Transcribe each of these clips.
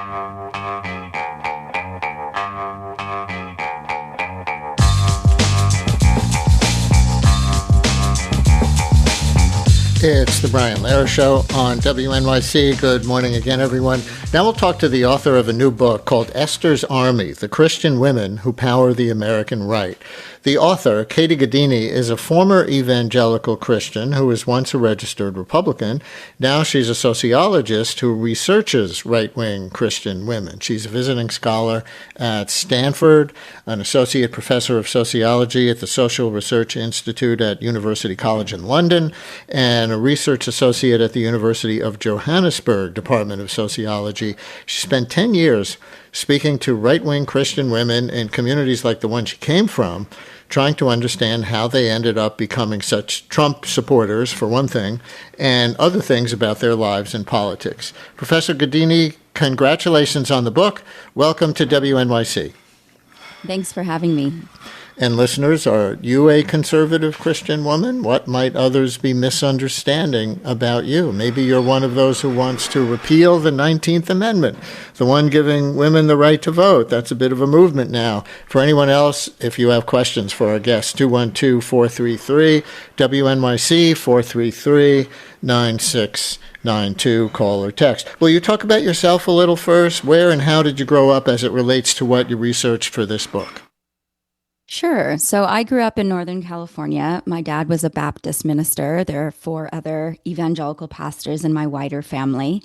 It's the Brian Lehrer Show on WNYC. Good morning again, everyone. Now we'll talk to the author of a new book called Esther's Army, The Christian Women Who Power the American Right. The author, Katie Gadini, is a former evangelical Christian who was once a registered Republican. Now she's a sociologist who researches right-wing Christian women. She's a visiting scholar at Stanford, an associate professor of sociology at the Social Research Institute at University College in London, and a research associate at the University of Johannesburg Department of Sociology. She spent 10 years speaking to right-wing Christian women in communities like the one she came from, trying to understand how they ended up becoming such Trump supporters, for one thing, and other things about their lives and politics. Professor Gadini, congratulations on the book. Welcome to WNYC. Thanks for having me. And listeners, are you a conservative Christian woman? What might others be misunderstanding about you? Maybe you're one of those who wants to repeal the 19th Amendment, the one giving women the right to vote. That's a bit of a movement now. For anyone else, if you have questions for our guests, 212-433, WNYC 433-9692, call or text. Will you talk about yourself a little first? Where and how did you grow up as it relates to what you researched for this book? Sure. So I grew up in Northern California. My dad was a Baptist minister. There are 4 other evangelical pastors in my wider family.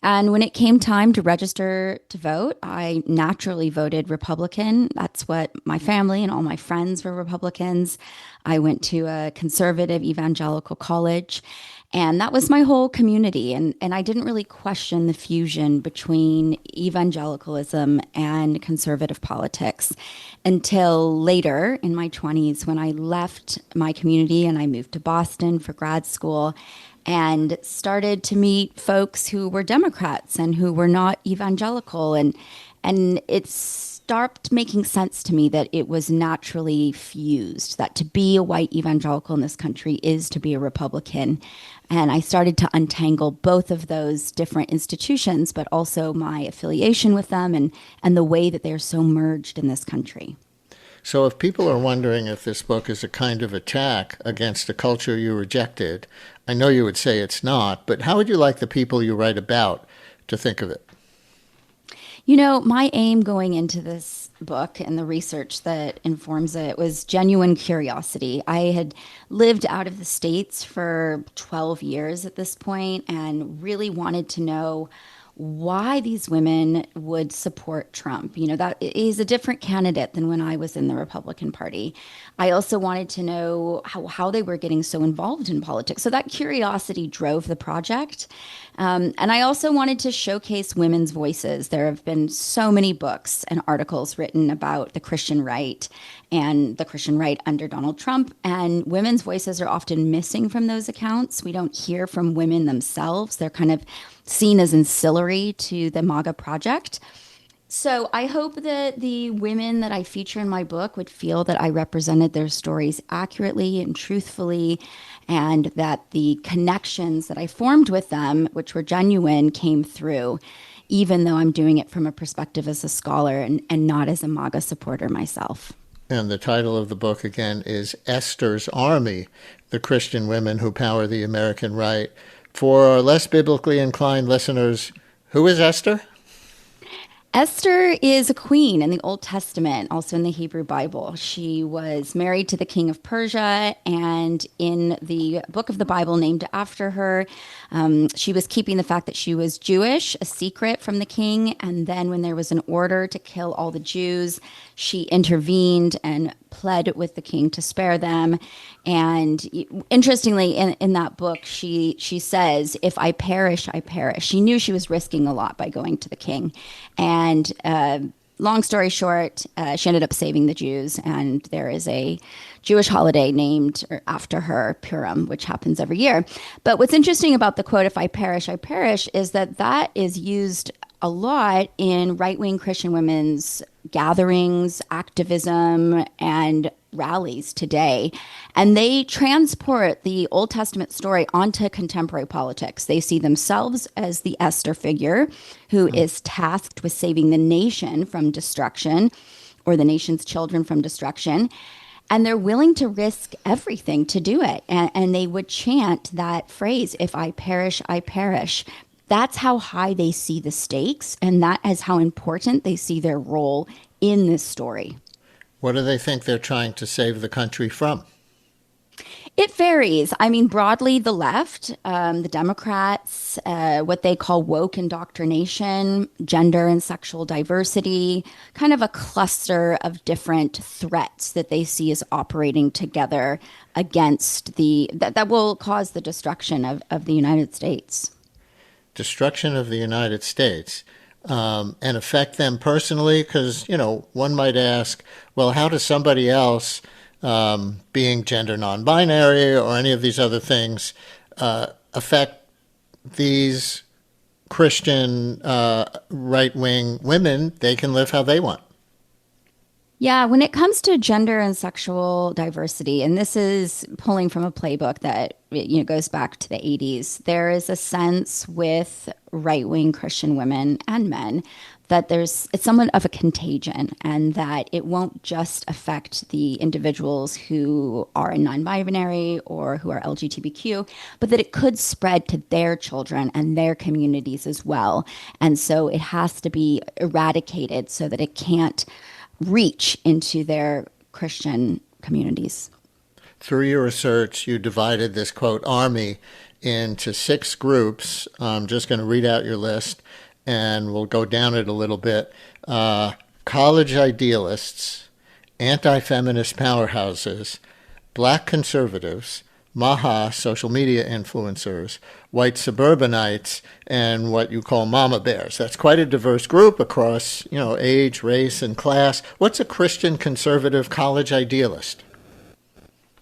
And when it came time to register to vote, I naturally voted Republican. That's what my family and all my friends were Republicans. I went to a conservative evangelical college. And that was my whole community. And I didn't really question the fusion between evangelicalism and conservative politics until later in my 20s when I left my community and I moved to Boston for grad school and started to meet folks who were Democrats and who were not evangelical. And it stopped making sense to me that it was naturally fused, that to be a white evangelical in this country is to be a Republican. And I started to untangle both of those different institutions, but also my affiliation with them and the way that they're so merged in this country. So if people are wondering if this book is a kind of attack against the culture you rejected, I know you would say it's not, but how would you like the people you write about to think of it? You know, my aim going into this book and the research that informs it was genuine curiosity. I had lived out of the States for 12 years at this point and really wanted to know why these women would support Trump. You know, that is a different candidate than when I was in the Republican Party. I also wanted to know how they were getting so involved in politics. So that curiosity drove the project. And I also wanted to showcase women's voices. There have been so many books and articles written about the Christian right and the Christian right under Donald Trump. And women's voices are often missing from those accounts. We don't hear from women themselves. They're kind of seen as ancillary to the MAGA project. So I hope that the women that I feature in my book would feel that I represented their stories accurately and truthfully, and that the connections that I formed with them, which were genuine, came through, even though I'm doing it from a perspective as a scholar and not as a MAGA supporter myself. And the title of the book, again, is Esther's Army, The Christian Women Who Power the American Right. For our less biblically inclined listeners, who is Esther? Esther is a queen in the Old Testament, also in the Hebrew Bible. She was married to the king of Persia, and in the book of the Bible named after her, she was keeping the fact that she was Jewish a secret from the king. And then when there was an order to kill all the Jews, she intervened and pled with the king to spare them. And interestingly, in that book, she says, if I perish, I perish. She knew she was risking a lot by going to the king. And long story short, she ended up saving the Jews. And there is a Jewish holiday named after her, Purim, which happens every year. But what's interesting about the quote, if I perish, is that is used a lot in right-wing Christian women's gatherings, activism, and rallies today. And they transport the Old Testament story onto contemporary politics. They see themselves as the Esther figure who is tasked with saving the nation from destruction, or the nation's children from destruction. And they're willing to risk everything to do it. And they would chant that phrase, if I perish, I perish. That's how high they see the stakes, and that is how important they see their role in this story. What do they think they're trying to save the country from? It varies. I mean, broadly, the left, the Democrats, what they call woke indoctrination, gender and sexual diversity, kind of a cluster of different threats that they see as operating together against that will cause the destruction of the United States. Destruction of the United States. And affect them personally? Because, one might ask, well, how does somebody else, being gender non-binary or any of these other things, affect these Christian right-wing women? They can live how they want. Yeah, when it comes to gender and sexual diversity, and this is pulling from a playbook that goes back to the 80s, there is a sense with right-wing Christian women and men that it's somewhat of a contagion, and that it won't just affect the individuals who are non-binary or who are LGBTQ, but that it could spread to their children and their communities as well. And so it has to be eradicated so that it can't reach into their Christian communities. Through your research, you divided this, quote, army into 6 groups. I'm just going to read out your list, and we'll go down it a little bit. College idealists, anti-feminist powerhouses, black conservatives, Maha social media influencers, white suburbanites, and what you call mama bears. That's quite a diverse group across, age, race, and class. What's a Christian conservative college idealist?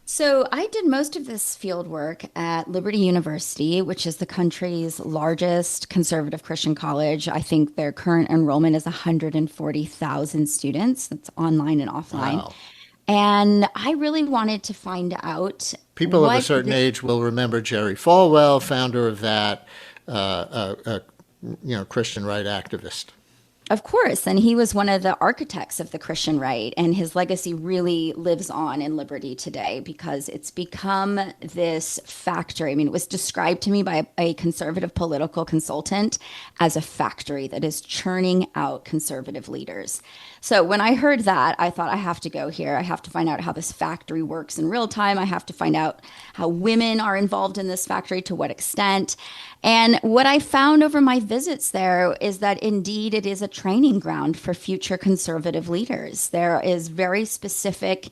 So I did most of this field work at Liberty University, which is the country's largest conservative Christian college. I think their current enrollment is 140,000 students. That's online and offline. Wow. And I really wanted to find out. People of a certain age will remember Jerry Falwell, founder of that, Christian right activist. Of course. And he was one of the architects of the Christian right. And his legacy really lives on in Liberty today because it's become this factory. I mean, it was described to me by a conservative political consultant as a factory that is churning out conservative leaders. So when I heard that, I thought, I have to go here. I have to find out how this factory works in real time. I have to find out how women are involved in this factory, to what extent. And what I found over my visits there is that indeed it is a training ground for future conservative leaders. There is very specific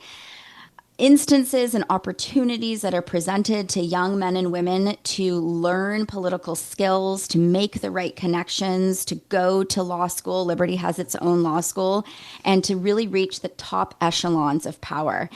instances and opportunities that are presented to young men and women to learn political skills, to make the right connections, to go to law school. Liberty has its own law school, and to really reach the top echelons of power.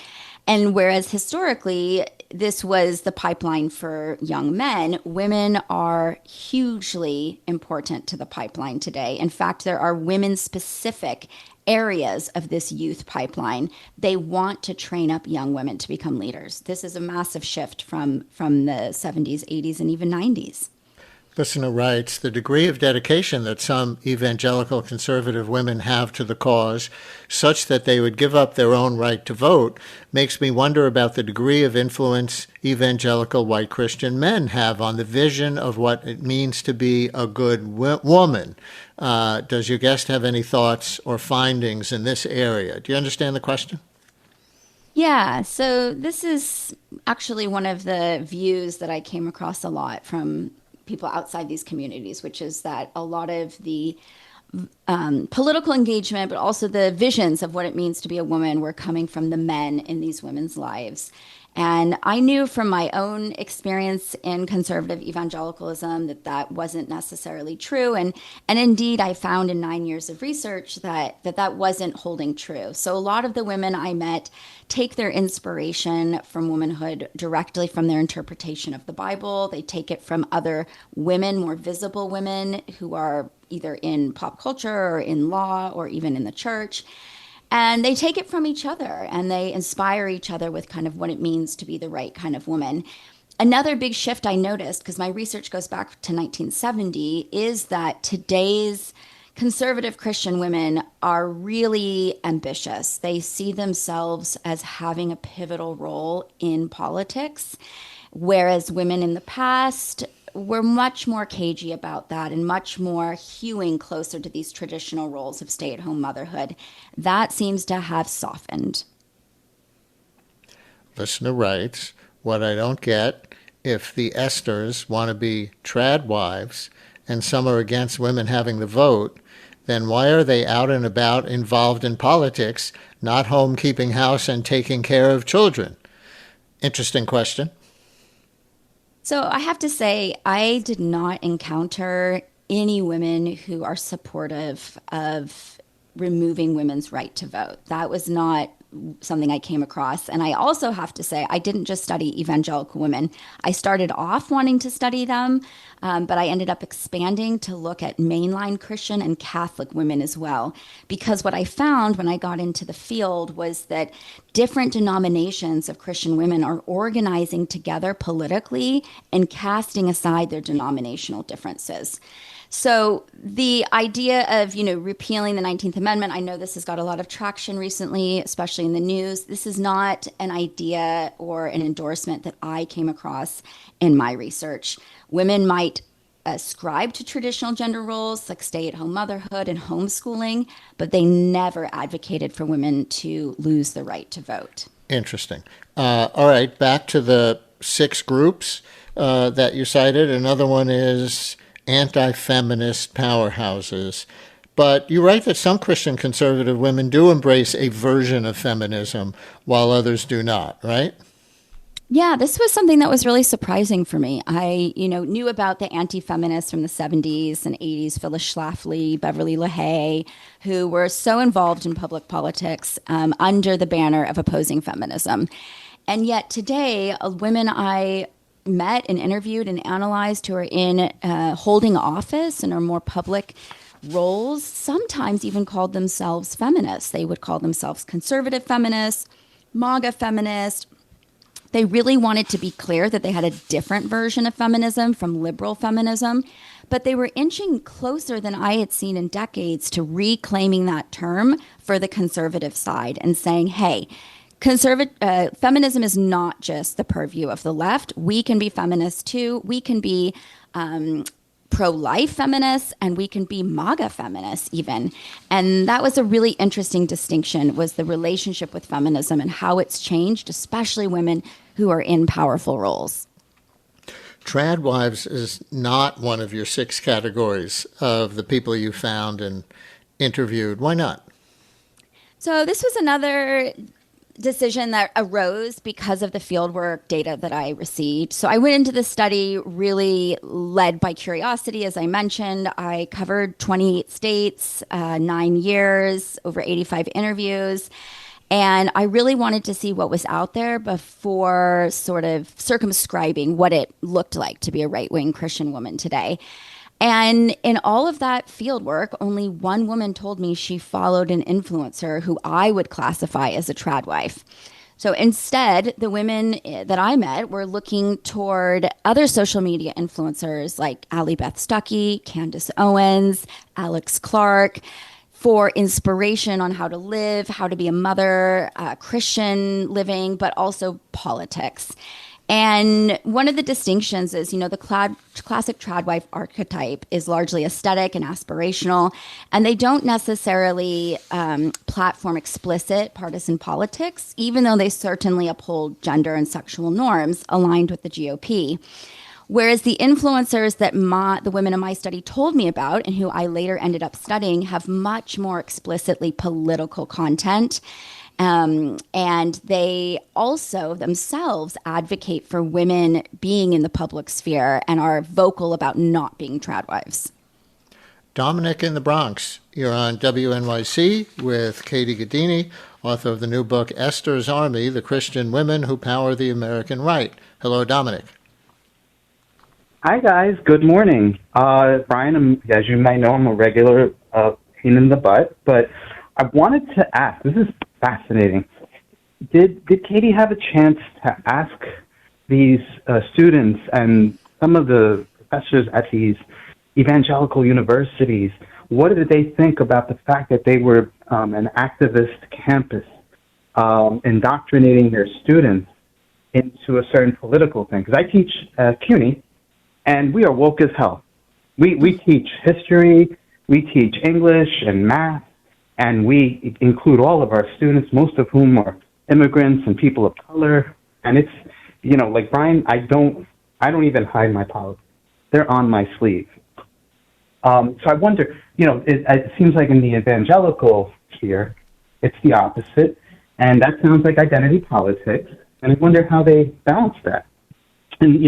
And whereas historically, this was the pipeline for young men, women are hugely important to the pipeline today. In fact, there are women-specific areas of this youth pipeline. They want to train up young women to become leaders. This is a massive shift from the 70s, 80s, and even 90s. Listener writes, the degree of dedication that some evangelical conservative women have to the cause, such that they would give up their own right to vote, makes me wonder about the degree of influence evangelical white Christian men have on the vision of what it means to be a good woman. Does your guest have any thoughts or findings in this area? Do you understand the question? Yeah, so this is actually one of the views that I came across a lot from people outside these communities, which is that a lot of the political engagement, but also the visions of what it means to be a woman were coming from the men in these women's lives. And I knew from my own experience in conservative evangelicalism that wasn't necessarily true. And indeed, I found in 9 years of research that wasn't holding true. So a lot of the women I met take their inspiration from womanhood directly from their interpretation of the Bible. They take it from other women, more visible women who are either in pop culture or in law or even in the church. And they take it from each other and they inspire each other with kind of what it means to be the right kind of woman. Another big shift I noticed, because my research goes back to 1970, is that today's conservative Christian women are really ambitious. They see themselves as having a pivotal role in politics, whereas women in the past were much more cagey about that and much more hewing closer to these traditional roles of stay-at-home motherhood. That seems to have softened. Listener writes, what I don't get, if the Esthers want to be trad wives and some are against women having the vote, then why are they out and about involved in politics, not home keeping house and taking care of children? Interesting question. So I have to say, I did not encounter any women who are supportive of removing women's right to vote. That was not something I came across. And I also have to say, I didn't just study evangelical women. I started off wanting to study them, but I ended up expanding to look at mainline Christian and Catholic women as well. Because what I found when I got into the field was that different denominations of Christian women are organizing together politically and casting aside their denominational differences. So the idea of, repealing the 19th Amendment, I know this has got a lot of traction recently, especially in the news. This is not an idea or an endorsement that I came across in my research. Women might ascribe to traditional gender roles like stay-at-home motherhood and homeschooling, but they never advocated for women to lose the right to vote. Interesting. All right, back to the 6 groups that you cited. Another one is anti-feminist powerhouses. But you write that some Christian conservative women do embrace a version of feminism while others do not, right? Yeah, this was something that was really surprising for me. I, knew about the anti-feminists from the 70s and 80s, Phyllis Schlafly, Beverly LaHaye, who were so involved in public politics under the banner of opposing feminism. And yet today, women I met and interviewed and analyzed who are in holding office and are more public roles sometimes even called themselves feminists. They would call themselves conservative feminists, MAGA feminists. They really wanted to be clear that they had a different version of feminism from liberal feminism, but they were inching closer than I had seen in decades to reclaiming that term for the conservative side and saying, hey, feminism is not just the purview of the left. We can be feminists too. We can be pro-life feminists, and we can be MAGA feminists even. And that was a really interesting distinction, was the relationship with feminism and how it's changed, especially women who are in powerful roles. Trad wives is not one of your 6 categories of the people you found and interviewed. Why not? So this was another decision that arose because of the fieldwork data that I received. So I went into the study really led by curiosity, as I mentioned. I covered 28 states, 9 years, over 85 interviews. And I really wanted to see what was out there before sort of circumscribing what it looked like to be a right-wing Christian woman today. And in all of that field work, only one woman told me she followed an influencer who I would classify as a trad wife. So instead, the women that I met were looking toward other social media influencers like Allie Beth Stuckey, Candace Owens, Alex Clark, for inspiration on how to live, how to be a mother, Christian living, but also politics. And one of the distinctions is, the classic trad wife archetype is largely aesthetic and aspirational, and they don't necessarily platform explicit partisan politics, even though they certainly uphold gender and sexual norms aligned with the GOP. Whereas the influencers that the women in my study told me about, and who I later ended up studying, have much more explicitly political content. And they also themselves advocate for women being in the public sphere and are vocal about not being trad wives. Dominic in the Bronx, you're on WNYC with Katie Gaddini, author of the new book, Esther's Army, The Christian Women Who Power the American Right. Hello, Dominic. Hi, guys. Good morning. Brian, as you might know, I'm a regular pain in the butt, but I wanted to ask, this is fascinating. Did Katie have a chance to ask these students and some of the professors at these evangelical universities, what did they think about the fact that they were an activist campus indoctrinating their students into a certain political thing? Because I teach CUNY, and we are woke as hell. We teach history, we teach English and math, and we include all of our students, most of whom are immigrants and people of color. And it's, like Brian, I don't even hide my politics. They're on my sleeve. So I wonder, it seems like in the evangelical sphere, it's the opposite, and that sounds like identity politics. And I wonder how they balance that. And,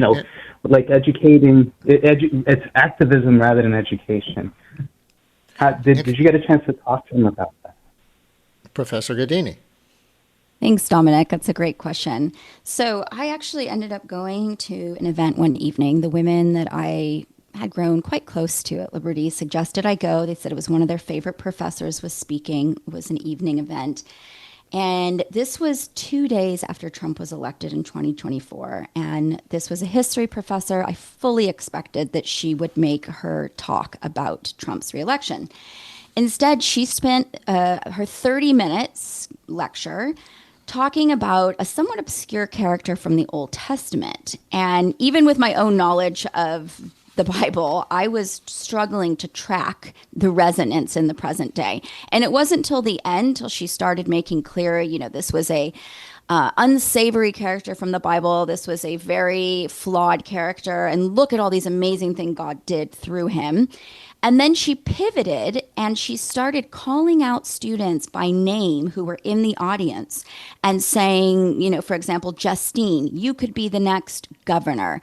like educating, it's activism rather than education. Did you get a chance to talk to them about that? Professor Gaddini. Thanks, Dominic. That's a great question. So I actually ended up going to an event one evening. The women that I had grown quite close to at Liberty suggested I go. They said it was one of their favorite professors was speaking. It was an evening event. And this was 2 days after Trump was elected in 2024. And this was a history professor. I fully expected that she would make her talk about Trump's reelection. Instead, she spent her 30 minutes lecture talking about a somewhat obscure character from the Old Testament. And even with my own knowledge of the Bible, I was struggling to track the resonance in the present day. And it wasn't till the end, till she started making clear, this was a unsavory character from the Bible. This was a very flawed character. And look at all these amazing things God did through him. And then she pivoted and she started calling out students by name who were in the audience and saying, for example, Justine, you could be the next governor.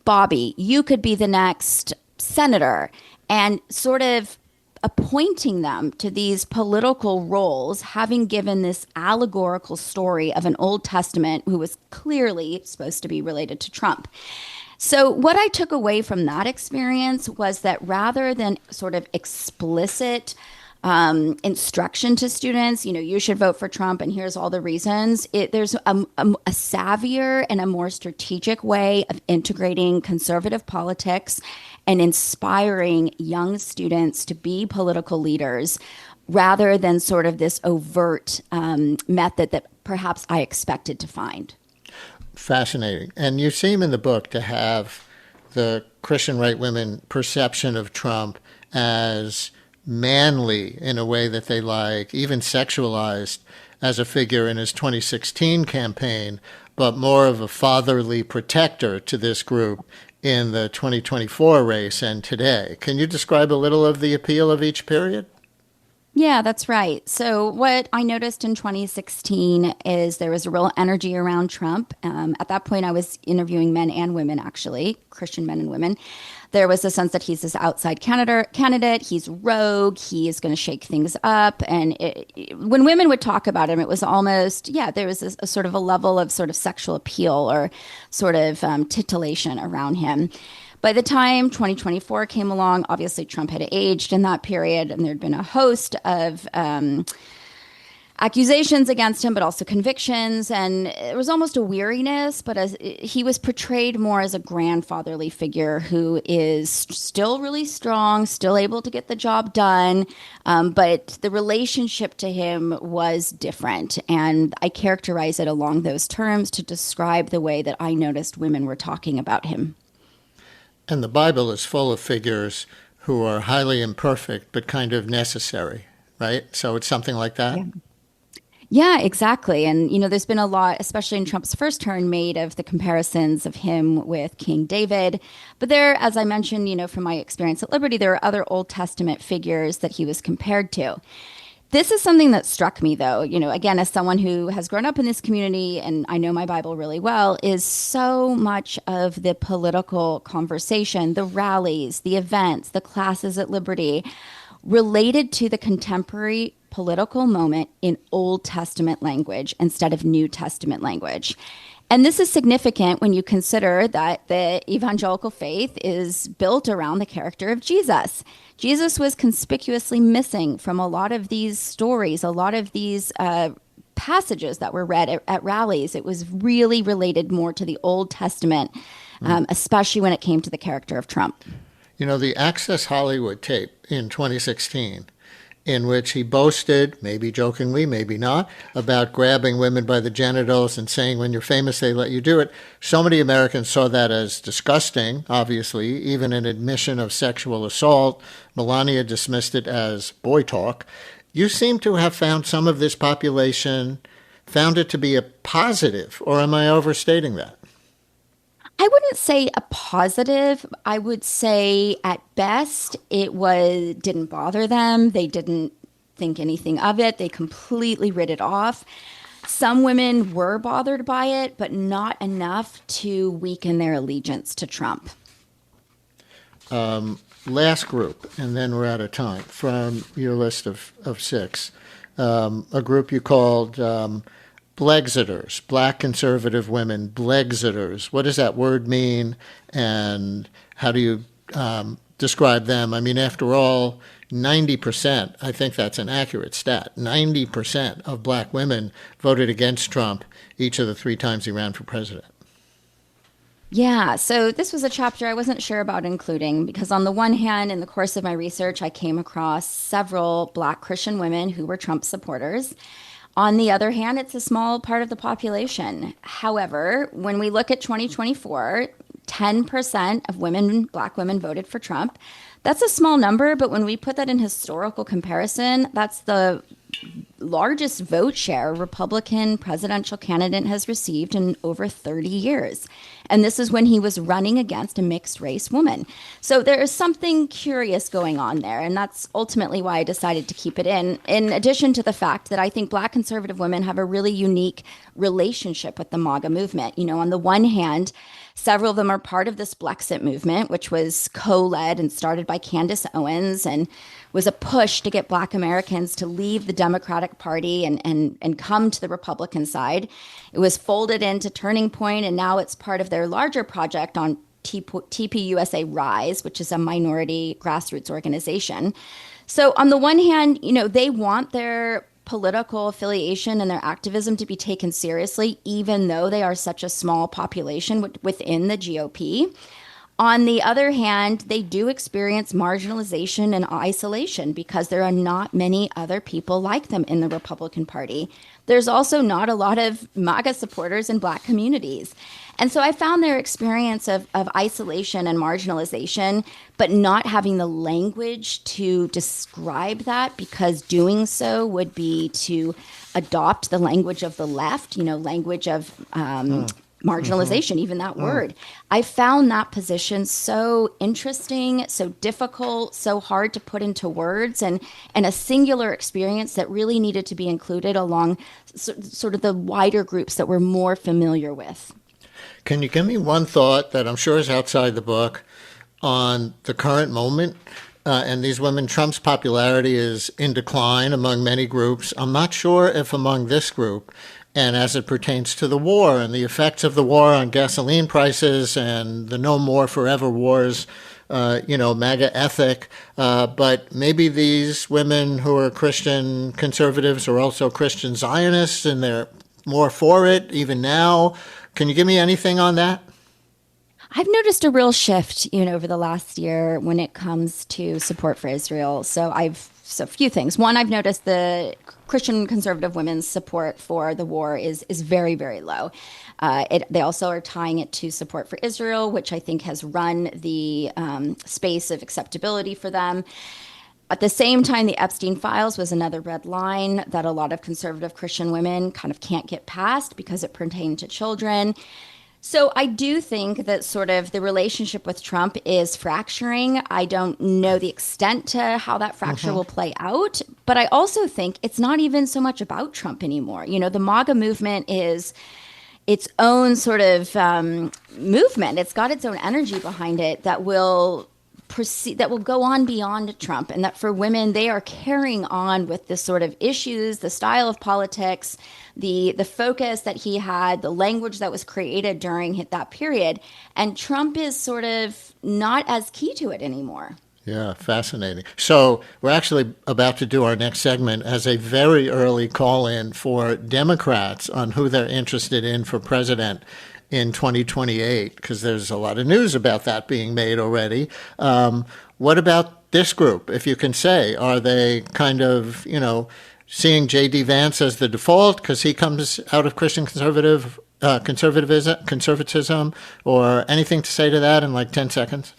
Bobby, you could be the next senator, and sort of appointing them to these political roles, having given this allegorical story of an Old Testament who was clearly supposed to be related to Trump. So what I took away from that experience was that rather than sort of explicit instruction to students, you should vote for Trump and here's all the reasons, there's a savvier and a more strategic way of integrating conservative politics and inspiring young students to be political leaders rather than sort of this overt method that perhaps I expected to find. Fascinating. And you seem in the book to have the Christian right women perception of Trump as manly in a way that they like, even sexualized as a figure in his 2016 campaign, but more of a fatherly protector to this group in the 2024 race and today. Can you describe a little of the appeal of each period? Yeah, that's right. So what I noticed in 2016 is there was a real energy around Trump. At that point, I was interviewing men and women, actually, Christian men and women. There was a sense that he's this outside candidate. He's rogue. He is going to shake things up. And when women would talk about him, it was almost, there was a sort of a level of sort of sexual appeal or sort of titillation around him. By the time 2024 came along, obviously Trump had aged in that period, and there'd been a host of accusations against him, but also convictions. And it was almost a weariness, but he was portrayed more as a grandfatherly figure who is still really strong, still able to get the job done. But the relationship to him was different. And I characterize it along those terms to describe the way that I noticed women were talking about him. And the Bible is full of figures who are highly imperfect, but kind of necessary, right? So it's something like that? Yeah, exactly. And, there's been a lot, especially in Trump's first term, made of the comparisons of him with King David. But there, as I mentioned, from my experience at Liberty, there are other Old Testament figures that he was compared to. This is something that struck me, though, again, as someone who has grown up in this community and I know my Bible really well, is so much of the political conversation, the rallies, the events, the classes at Liberty, related to the contemporary political moment in Old Testament language instead of New Testament language. And this is significant when you consider that the evangelical faith is built around the character of Jesus. Jesus was conspicuously missing from a lot of these stories, a lot of these passages that were read at rallies. It was really related more to the Old Testament, especially when it came to the character of Trump. You know, the Access Hollywood tape in 2016, in which he boasted, maybe jokingly, maybe not, about grabbing women by the genitals and saying, when you're famous, they let you do it. So many Americans saw that as disgusting, obviously, even an admission of sexual assault. Melania dismissed it as boy talk. You seem to have found some of this population, found it to be a positive, or am I overstating that? I wouldn't say a positive. I would say at best didn't bother them. They didn't think anything of it. They completely writ it off. Some women were bothered by it, but not enough to weaken their allegiance to Trump. Last group, and then we're out of time, from your list of six. A group you called Blexiters, Black conservative women, Blexiters. What does that word mean, and how do you describe them? I mean, after all, 90%, I think that's an accurate stat, 90% of Black women voted against Trump each of the 3 times he ran for president. Yeah, so this was a chapter I wasn't sure about including because on the one hand, in the course of my research, I came across several Black Christian women who were Trump supporters. On the other hand, it's a small part of the population. However, when we look at 2024, 10% of Black women voted for Trump. That's a small number, but when we put that in historical comparison, that's the largest vote share a Republican presidential candidate has received in over 30 years. And this is when he was running against a mixed race woman. So there is something curious going on there. And that's ultimately why I decided to keep it in addition to the fact that I think Black conservative women have a really unique relationship with the MAGA movement. You know, on the one hand, several of them are part of this Blexit movement, which was co-led and started by Candace Owens and was a push to get Black Americans to leave the Democratic Party and come to the Republican side. It was folded into Turning Point, and now it's part of their larger project on TPUSA Rise, which is a minority grassroots organization. So on the one hand, you know, they want their political affiliation and their activism to be taken seriously, even though they are such a small population within the GOP. On the other hand, they do experience marginalization and isolation because there are not many other people like them in the Republican Party. There's also not a lot of MAGA supporters in Black communities. And so I found their experience of isolation and marginalization, but not having the language to describe that, because doing so would be to adopt the language of the left, you know, language of marginalization, even that word. I found that position so interesting, so difficult, so hard to put into words, and a singular experience that really needed to be included along sort of the wider groups that we're more familiar with. Can you give me one thought that I'm sure is outside the book on the current moment? And these women, Trump's popularity is in decline among many groups. I'm not sure if among this group, and as it pertains to the war and the effects of the war on gasoline prices and the No More Forever wars, MAGA ethic. But maybe these women who are Christian conservatives are also Christian Zionists, and they're more for it even now. Can you give me anything on that? I've noticed a real shift, over the last year when it comes to support for Israel. So a few things. One, I've noticed the Christian conservative women's support for the war is very, very low. They also are tying it to support for Israel, which I think has run the space of acceptability for them. At the same time, the Epstein files was another red line that a lot of conservative Christian women kind of can't get past because it pertained to children. So I do think that sort of the relationship with Trump is fracturing. I don't know the extent to how that fracture will play out, but I also think it's not even so much about Trump anymore. The MAGA movement is its own sort of movement. It's got its own energy behind it that will that will go on beyond Trump, and that for women, they are carrying on with this sort of issues, the style of politics, the focus that he had, the language that was created during that period. And Trump is sort of not as key to it anymore. Yeah, fascinating. So we're actually about to do our next segment as a very early call-in for Democrats on who they're interested in for president in 2028, because there's a lot of news about that being made already. What about this group, if you can say? Are they kind of, seeing J.D. Vance as the default because he comes out of Christian conservatism, or anything to say to that in like 10 seconds?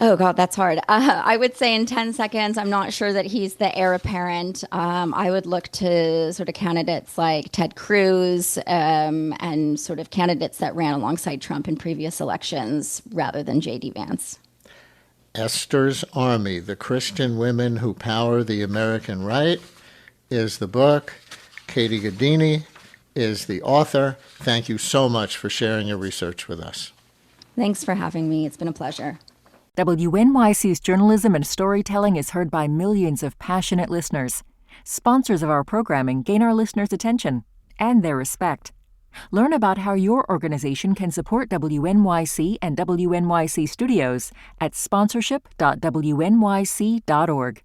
Oh, God, that's hard. I would say in 10 seconds, I'm not sure that he's the heir apparent. I would look to sort of candidates like Ted Cruz and sort of candidates that ran alongside Trump in previous elections rather than J.D. Vance. Esther's Army, The Christian Women Who Power the American Right is the book. Katie Gaddini is the author. Thank you so much for sharing your research with us. Thanks for having me. It's been a pleasure. WNYC's journalism and storytelling is heard by millions of passionate listeners. Sponsors of our programming gain our listeners' attention and their respect. Learn about how your organization can support WNYC and WNYC Studios at sponsorship.wnyc.org.